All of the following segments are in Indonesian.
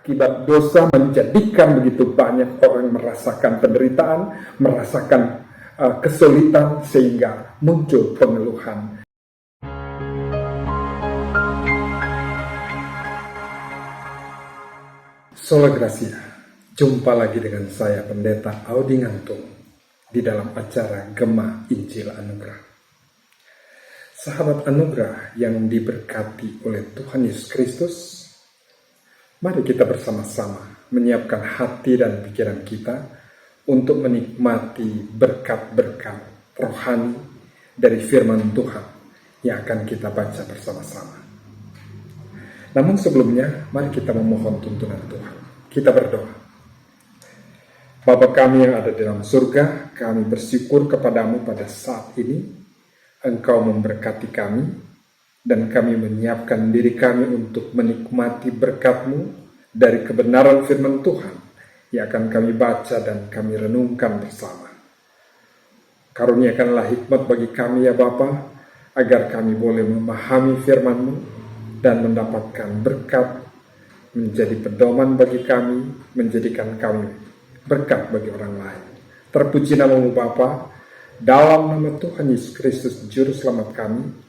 Akibat dosa menjadikan begitu banyak orang merasakan penderitaan, merasakan kesulitan, sehingga muncul pengeluhan. Sola Gracia, jumpa lagi dengan saya Pendeta Audi Ngantung di dalam acara Gema Injil Anugerah. Sahabat anugerah yang diberkati oleh Tuhan Yesus Kristus, mari kita bersama-sama menyiapkan hati dan pikiran kita untuk menikmati berkat-berkat rohani dari firman Tuhan yang akan kita baca bersama-sama. Namun sebelumnya, mari kita memohon tuntunan Tuhan. Kita berdoa. Bapa kami yang ada di dalam surga, kami bersyukur kepadamu pada saat ini. Engkau memberkati kami, dan kami menyiapkan diri kami untuk menikmati berkat-Mu dari kebenaran firman Tuhan yang akan kami baca dan kami renungkan bersama. Karuniakanlah hikmat bagi kami ya Bapa, agar kami boleh memahami firman-Mu dan mendapatkan berkat, menjadi pedoman bagi kami, menjadikan kami berkat bagi orang lain. Terpuji nama-Mu Bapa. Dalam nama Tuhan Yesus Kristus, Juru Selamat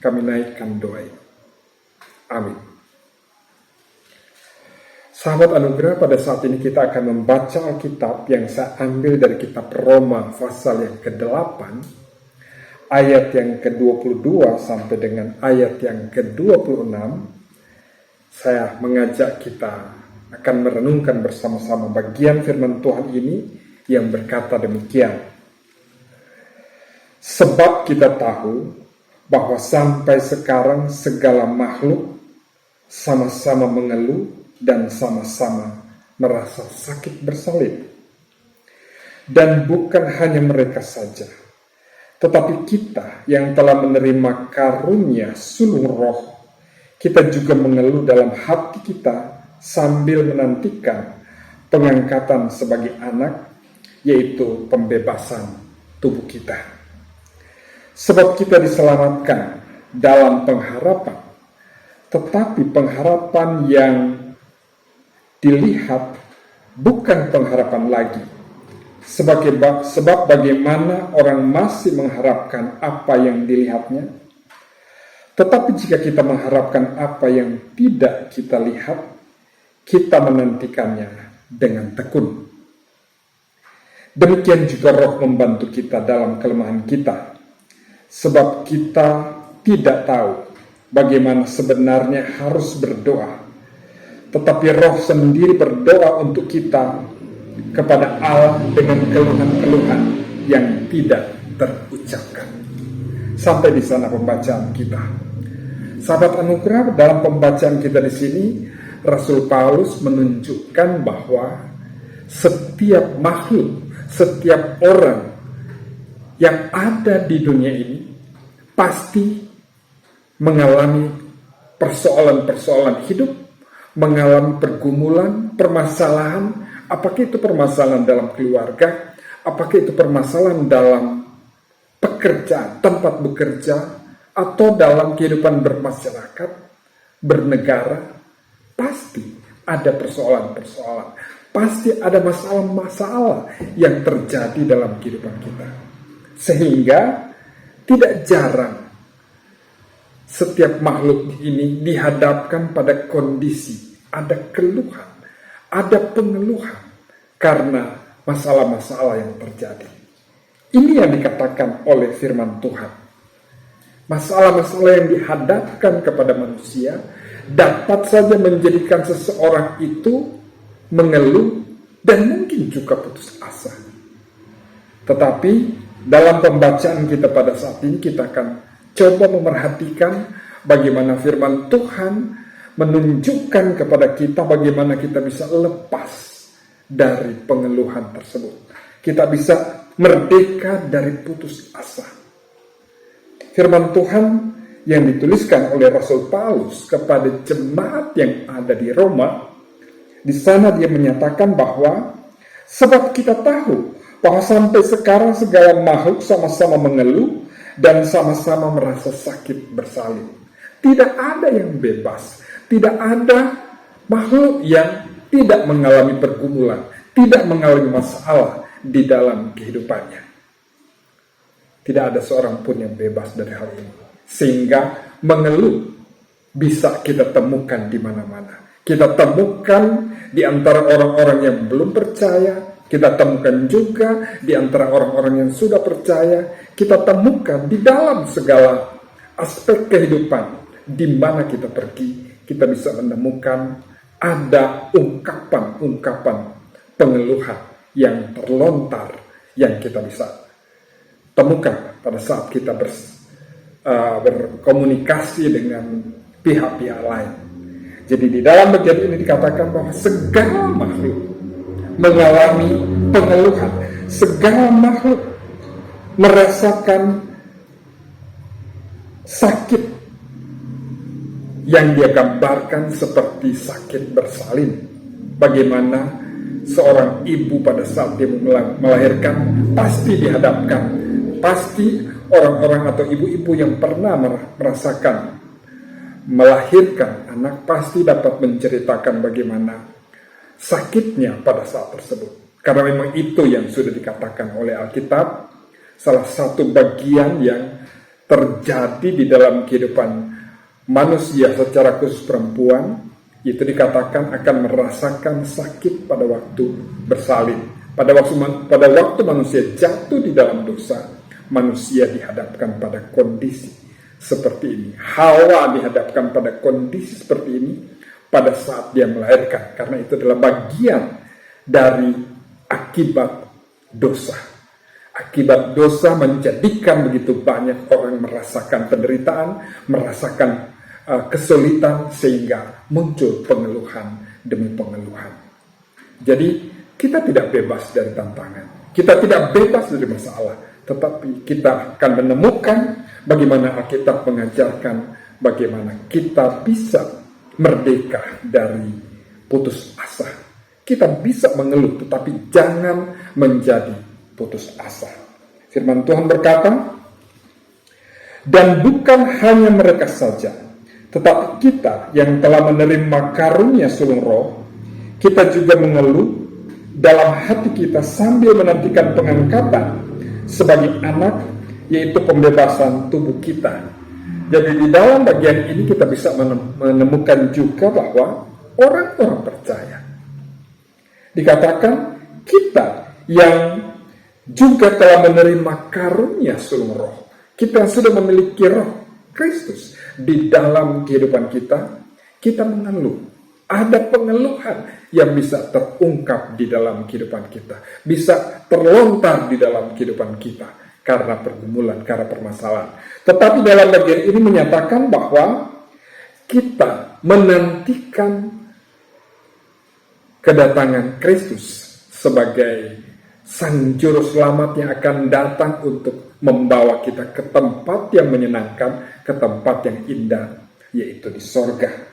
kami naikkan doa ini. Amin. Sahabat anugerah, pada saat ini kita akan membaca Alkitab yang saya ambil dari kitab Roma pasal yang ke-8, ayat yang ke-22 sampai dengan ayat yang ke-26. Saya mengajak kita akan merenungkan bersama-sama bagian firman Tuhan ini yang berkata demikian. Sebab kita tahu bahwa sampai sekarang segala makhluk sama-sama mengeluh dan sama-sama merasa sakit bersalin. Dan bukan hanya mereka saja, tetapi kita yang telah menerima karunia sulung roh, kita juga mengeluh dalam hati kita sambil menantikan pengangkatan sebagai anak, yaitu pembebasan tubuh kita. Sebab kita diselamatkan dalam pengharapan, tetapi pengharapan yang dilihat bukan pengharapan lagi. Sebab bagaimana orang masih mengharapkan apa yang dilihatnya? Tetapi jika kita mengharapkan apa yang tidak kita lihat, kita menantikannya dengan tekun. Demikian juga Roh membantu kita dalam kelemahan kita. Sebab kita tidak tahu bagaimana sebenarnya harus berdoa, tetapi Roh sendiri berdoa untuk kita kepada Allah dengan keluhan-keluhan yang tidak terucapkan. Sampai di sana pembacaan kita. Sahabat anugerah, dalam pembacaan kita di sini, Rasul Paulus menunjukkan bahwa setiap makhluk, setiap orang yang ada di dunia ini pasti mengalami persoalan-persoalan hidup, mengalami pergumulan, permasalahan, apakah itu permasalahan dalam keluarga, apakah itu permasalahan dalam pekerjaan, tempat bekerja, atau dalam kehidupan bermasyarakat, bernegara, pasti ada persoalan-persoalan, pasti ada masalah-masalah yang terjadi dalam kehidupan kita. Sehingga tidak jarang setiap makhluk ini dihadapkan pada kondisi, ada keluhan, ada pengeluhan karena masalah-masalah yang terjadi. Ini yang dikatakan oleh firman Tuhan. Masalah-masalah yang dihadapkan kepada manusia dapat saja menjadikan seseorang itu mengeluh dan mungkin juga putus asa. Tetapi dalam pembacaan kita pada saat ini, kita akan coba memerhatikan bagaimana firman Tuhan menunjukkan kepada kita bagaimana kita bisa lepas dari pengeluhan tersebut. Kita bisa merdeka dari putus asa. Firman Tuhan yang dituliskan oleh Rasul Paulus kepada jemaat yang ada di Roma, di sana dia menyatakan bahwa sebab kita tahu bahwa sampai sekarang segala makhluk sama-sama mengeluh dan sama-sama merasa sakit bersalin. Tidak ada yang bebas, tidak ada makhluk yang tidak mengalami pergumulan, tidak mengalami masalah di dalam kehidupannya. Tidak ada seorang pun yang bebas dari hal ini. Sehingga mengeluh bisa kita temukan di mana-mana. Kita temukan di antara orang-orang yang belum percaya, kita temukan juga di antara orang-orang yang sudah percaya, kita temukan di dalam segala aspek kehidupan. Di mana kita pergi, kita bisa menemukan ada ungkapan-ungkapan pengeluhan yang terlontar, yang kita bisa temukan pada saat kita berkomunikasi dengan pihak-pihak lain. Jadi di dalam bagian ini dikatakan bahwa segala makhluk mengalami pengeluhan, segala makhluk merasakan sakit yang dia gambarkan seperti sakit bersalin. Bagaimana seorang ibu pada saat dia melahirkan pasti dihadapkan, pasti orang-orang atau ibu-ibu yang pernah merasakan melahirkan anak pasti dapat menceritakan bagaimana sakitnya pada saat tersebut. Karena memang itu yang sudah dikatakan oleh Alkitab, salah satu bagian yang terjadi di dalam kehidupan manusia secara khusus perempuan, itu dikatakan akan merasakan sakit pada waktu bersalin. Pada waktu manusia jatuh di dalam dosa, manusia dihadapkan pada kondisi seperti ini. Hawa dihadapkan pada kondisi seperti ini pada saat dia melahirkan, karena itu adalah bagian dari akibat dosa. Akibat dosa menjadikan begitu banyak orang merasakan penderitaan, merasakan kesulitan, sehingga muncul pengeluhan demi pengeluhan. Jadi kita tidak bebas dari tantangan, kita tidak bebas dari masalah, tetapi kita akan menemukan bagaimana Alkitab mengajarkan bagaimana kita bisa merdeka dari putus asa. Kita bisa mengeluh, tetapi jangan menjadi putus asa. Firman Tuhan berkata, dan bukan hanya mereka saja, tetapi kita yang telah menerima karunia sulung roh, kita juga mengeluh dalam hati kita sambil menantikan pengangkatan sebagai anak, yaitu pembebasan tubuh kita. Jadi di dalam bagian ini kita bisa menemukan juga bahwa orang-orang percaya, dikatakan kita yang juga telah menerima karunia sulung roh, kita sudah memiliki roh Kristus di dalam kehidupan kita, kita mengeluh. Ada pengeluhan yang bisa terungkap di dalam kehidupan kita, bisa terlontar di dalam kehidupan kita karena pergumulan, karena permasalahan. Tetapi dalam bagian ini menyatakan bahwa kita menantikan kedatangan Kristus sebagai Sang Juru Selamat yang akan datang untuk membawa kita ke tempat yang menyenangkan, ke tempat yang indah, yaitu di sorga.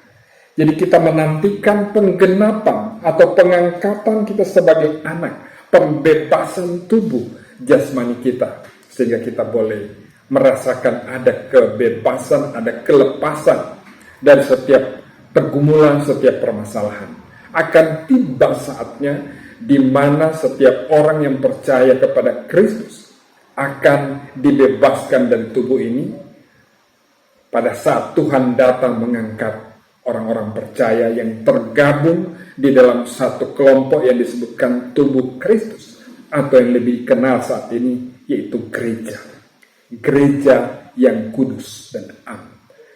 Jadi kita menantikan penggenapan atau pengangkatan kita sebagai anak, pembebasan tubuh jasmani kita, sehingga kita boleh merasakan ada kebebasan, ada kelepasan dari setiap pergumulan, setiap permasalahan. Akan tiba saatnya di mana setiap orang yang percaya kepada Kristus akan dibebaskan dari tubuh ini pada saat Tuhan datang mengangkat orang-orang percaya yang tergabung di dalam satu kelompok yang disebutkan tubuh Kristus, atau yang lebih kenal saat ini yaitu gereja. Gereja yang kudus dan am.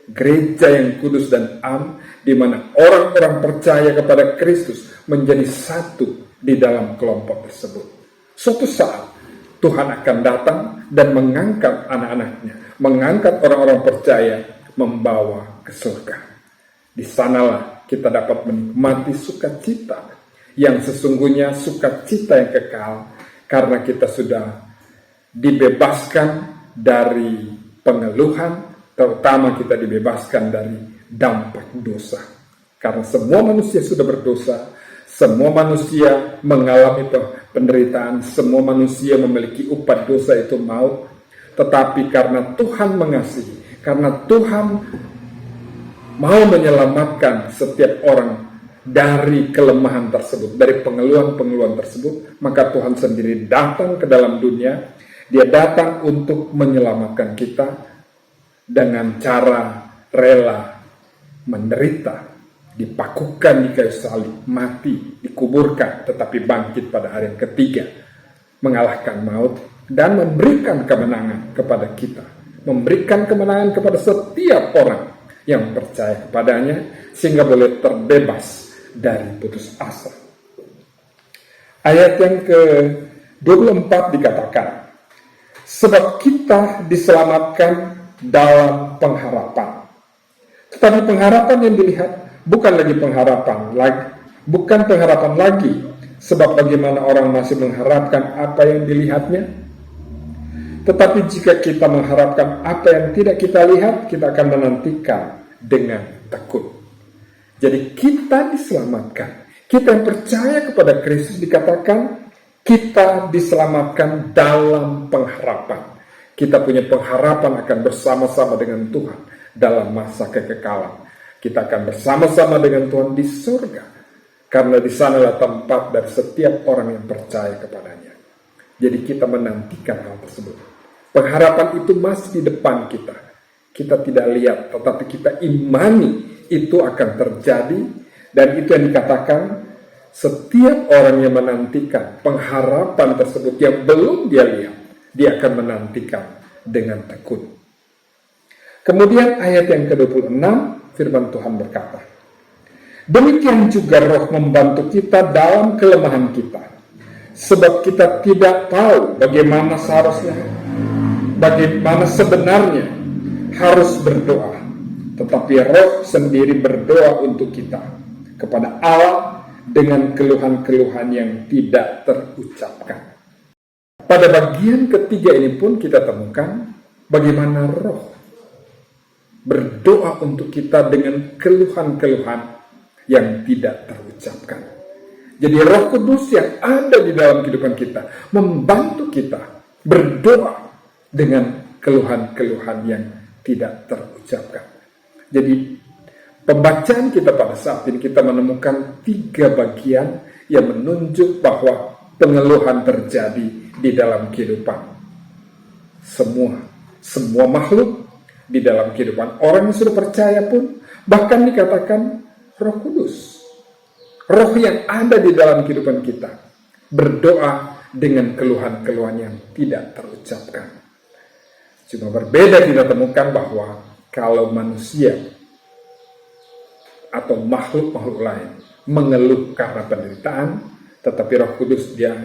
Gereja yang kudus dan am, di mana orang-orang percaya kepada Kristus menjadi satu di dalam kelompok tersebut. Suatu saat Tuhan akan datang dan mengangkat anak-anaknya, mengangkat orang-orang percaya, membawa ke surga. Di sanalah kita dapat menikmati sukacita yang sesungguhnya sukacita yang kekal, karena kita sudah dibebaskan dari pengeluhan, terutama kita dibebaskan dari dampak dosa. Karena semua manusia sudah berdosa, semua manusia mengalami penderitaan, semua manusia memiliki upah dosa, itu maut. Tetapi karena Tuhan mengasihi, karena Tuhan mau menyelamatkan setiap orang dari kelemahan tersebut, dari pengeluhan-pengeluhan tersebut, maka Tuhan sendiri datang ke dalam dunia. Dia datang untuk menyelamatkan kita dengan cara rela menderita, dipakukan di kayu salib, mati, dikuburkan, tetapi bangkit pada hari yang ketiga, mengalahkan maut dan memberikan kemenangan kepada kita, memberikan kemenangan kepada setiap orang yang percaya kepadanya, sehingga boleh terbebas dari putus asa. Ayat yang ke-24 dikatakan, sebab kita diselamatkan dalam pengharapan. Tetapi pengharapan yang dilihat bukan pengharapan lagi, sebab bagaimana orang masih mengharapkan apa yang dilihatnya. Tetapi jika kita mengharapkan apa yang tidak kita lihat, kita akan menantikan dengan tekun. Jadi kita diselamatkan. Kita yang percaya kepada Kristus dikatakan kita diselamatkan dalam pengharapan. Kita punya pengharapan akan bersama-sama dengan Tuhan dalam masa kekekalan. Kita akan bersama-sama dengan Tuhan di surga, karena di sanalah tempat dari setiap orang yang percaya kepadanya. Jadi kita menantikan hal tersebut. Pengharapan itu masih di depan kita. Kita tidak lihat, tetapi kita imani itu akan terjadi. Dan itu yang dikatakan, setiap orang yang menantikan pengharapan tersebut yang belum dia lihat, dia akan menantikan dengan tekun. Kemudian ayat yang ke-26, firman Tuhan berkata, demikian juga Roh membantu kita dalam kelemahan kita, sebab kita tidak tahu bagaimana sebenarnya harus berdoa, tetapi Roh sendiri berdoa untuk kita kepada Allah dengan keluhan-keluhan yang tidak terucapkan. Pada bagian ketiga ini pun kita temukan bagaimana Roh berdoa untuk kita dengan keluhan-keluhan yang tidak terucapkan. Jadi Roh Kudus yang ada di dalam kehidupan kita membantu kita berdoa dengan keluhan-keluhan yang tidak terucapkan. Jadi pembacaan kita pada saat ini, kita menemukan 3 bagian yang menunjuk bahwa pengeluhan terjadi di dalam kehidupan semua makhluk, di dalam kehidupan orang yang sudah percaya pun, bahkan dikatakan Roh Kudus, Roh yang ada di dalam kehidupan kita berdoa dengan keluhan-keluhan yang tidak terucapkan. Cuma berbeda kita temukan bahwa kalau manusia atau makhluk-makhluk lain mengeluh karena penderitaan, tetapi Roh Kudus dia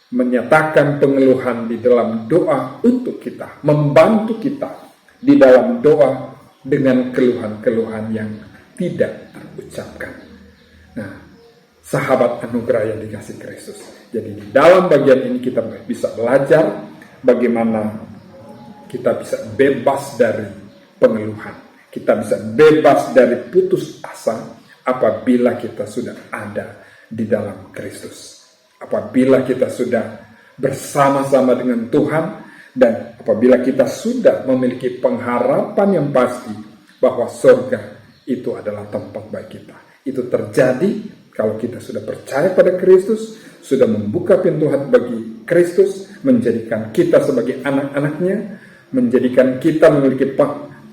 menyatakan pengeluhan di dalam doa untuk kita, membantu kita di dalam doa dengan keluhan-keluhan yang tidak terucapkan. Nah, sahabat anugerah yang dikasih Kristus. Jadi di dalam bagian ini kita bisa belajar bagaimana kita bisa bebas dari pengeluhan. Kita bisa bebas dari putus asa apabila kita sudah ada di dalam Kristus. Apabila kita sudah bersama-sama dengan Tuhan, dan apabila kita sudah memiliki pengharapan yang pasti bahwa surga itu adalah tempat bagi kita. Itu terjadi kalau kita sudah percaya pada Kristus, sudah membuka pintu hati bagi Kristus, menjadikan kita sebagai anak-anaknya, menjadikan kita memiliki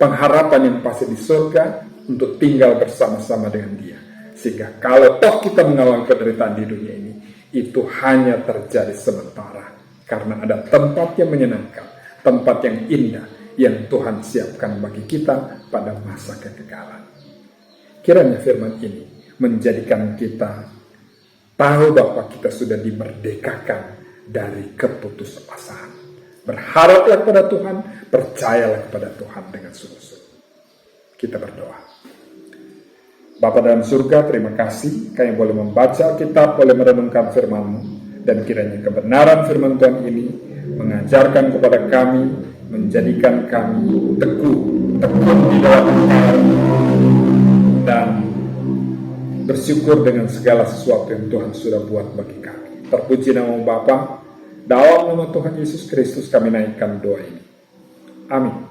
pengharapan yang pasti di surga untuk tinggal bersama-sama dengan Dia. Sehingga kalau toh kita mengalami penderitaan di dunia ini, itu hanya terjadi sementara, karena ada tempat yang menyenangkan, tempat yang indah yang Tuhan siapkan bagi kita pada masa kekekalan. Kiranya firman ini menjadikan kita tahu bahwa kita sudah dimerdekakan dari keputusasaan. Berharaplah kepada Tuhan, percayalah kepada Tuhan dengan sungguh-sungguh. Kita berdoa. Bapa dalam surga, terima kasih kami boleh membaca Alkitab, boleh merenungkan firman-Mu, dan kiranya kebenaran firman Tuhan ini mengajarkan kepada kami, menjadikan kami teguh di dalam Engkau, dan bersyukur dengan segala sesuatu yang Tuhan sudah buat bagi kami. Terpuji nama Bapa. Dalam nama Tuhan Yesus Kristus kami naikkan doa ini. Amin.